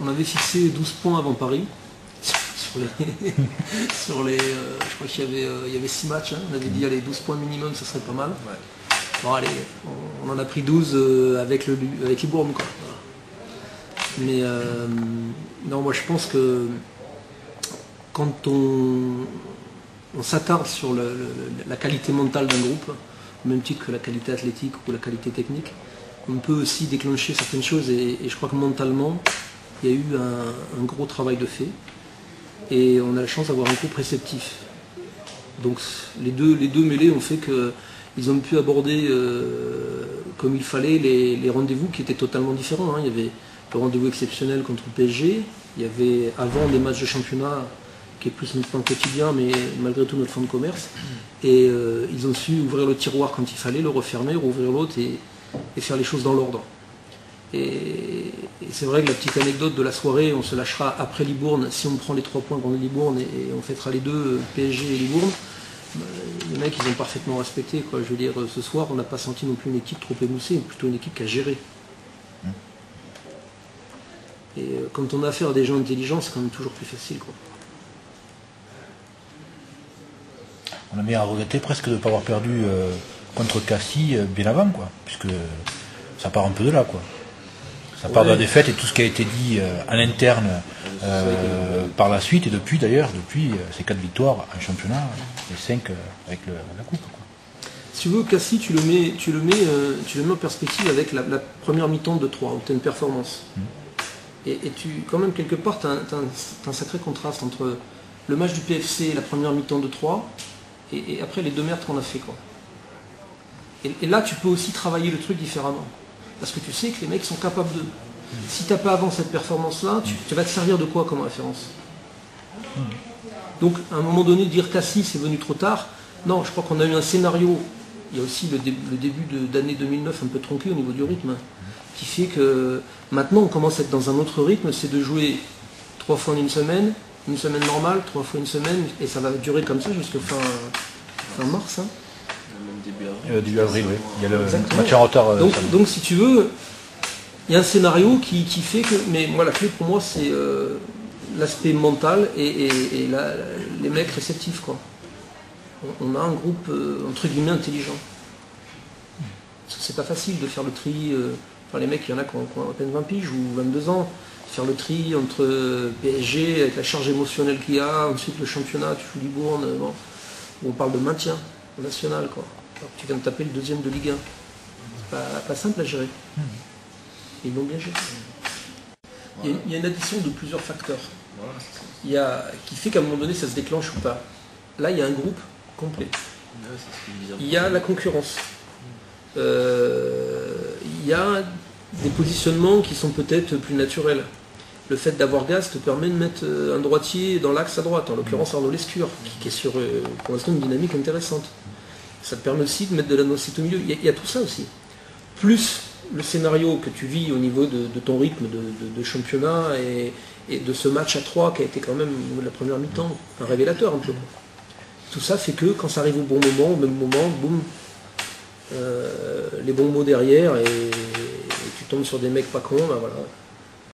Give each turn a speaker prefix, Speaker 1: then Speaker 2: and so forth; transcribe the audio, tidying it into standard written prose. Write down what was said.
Speaker 1: On avait fixé 12 points avant Paris. Je crois qu'il y avait 6 matchs. Hein. On avait dit allez, 12 points minimum, ça serait pas mal. Ouais. Bon allez, on en a pris 12 avec Libourne, quoi. Voilà. Mais non, moi je pense que quand on s'attarde sur la qualité mentale d'un groupe, au même titre que la qualité athlétique ou la qualité technique, on peut aussi déclencher certaines choses et je crois que mentalement, il y a eu un gros travail de fait et on a la chance d'avoir un groupe réceptif. Donc les deux mêlés ont fait qu'ils ont pu aborder comme il fallait les rendez-vous qui étaient totalement différents. Hein. Il y avait le rendez-vous exceptionnel contre le PSG, il y avait avant des matchs de championnat qui est plus notre plan quotidien, mais malgré tout notre fonds de commerce. Et ils ont su ouvrir le tiroir quand il fallait, le refermer, rouvrir l'autre et faire les choses dans l'ordre. Et c'est vrai que la petite anecdote de la soirée, on se lâchera après Libourne, si on prend les 3 points contre Libourne et on fêtera les deux, PSG et Libourne, les mecs ils ont parfaitement respecté, quoi. Je veux dire, ce soir on n'a pas senti non plus une équipe trop émoussée, plutôt une équipe qui a géré. Et quand on a affaire à des gens intelligents, c'est quand même toujours plus facile, quoi.
Speaker 2: On a bien à regretter presque de ne pas avoir perdu contre Cassis bien avant, quoi, puisque ça part un peu de là, quoi. Ça part de la défaite et tout ce qui a été dit en interne par la suite, et depuis ces 4 victoires en championnat, et 5 avec la coupe, quoi.
Speaker 1: Si tu veux, Cassis, tu le mets en perspective avec la première mi-temps de 3, où tu as une performance. Et quand même, quelque part, tu as un sacré contraste entre le match du PFC et la première mi-temps de 3, et après les 2 merdes qu'on a fait, quoi. Et là, tu peux aussi travailler le truc différemment. Parce que tu sais que les mecs sont capables de... Si tu n'as pas avant cette performance-là, tu vas te servir de quoi comme référence? Donc, à un moment donné, dire Cassis c'est venu trop tard, non, je crois qu'on a eu un scénario, il y a aussi le début d'année 2009 un peu tronqué au niveau du rythme, qui fait que maintenant on commence à être dans un autre rythme, c'est de jouer 3 fois en une semaine normale, 3 fois une semaine, et ça va durer comme ça jusqu'à fin mars. Hein.
Speaker 2: Début avril, oui. Il y a le match en retard.
Speaker 1: Donc si tu veux, il y a un scénario qui fait que... Mais moi la clé pour moi c'est l'aspect mental et les mecs réceptifs, quoi. On a un groupe entre guillemets intelligent. C'est pas facile de faire le tri, enfin les mecs il y en a qui ont à peine 20 piges ou 22 ans, faire le tri entre PSG avec la charge émotionnelle qu'il y a, ensuite le championnat, tu joues Libourne, bon, on parle de maintien au national, quoi. Alors, tu viens de taper le 2e de Ligue 1. C'est pas simple à gérer. Ils l'ont bien géré. Il y a une addition de plusieurs facteurs. Qui fait qu'à un moment donné ça se déclenche ou pas. Là il y a un groupe complet. Il y a la concurrence. Il y a des positionnements qui sont peut-être plus naturels. Le fait d'avoir Gaz te permet de mettre un droitier dans l'axe à droite, en l'occurrence Arnaud Lescure, qui est sur pour l'instant une dynamique intéressante. Ça te permet aussi de mettre de la nocite au milieu. Il y a tout ça aussi. Plus le scénario que tu vis au niveau de ton rythme de championnat et de ce match à 3 qui a été quand même la première mi-temps un révélateur un peu. Tout ça fait que quand ça arrive au bon moment, au même moment, boum, les bons mots derrière et tu tombes sur des mecs pas cons, ben voilà.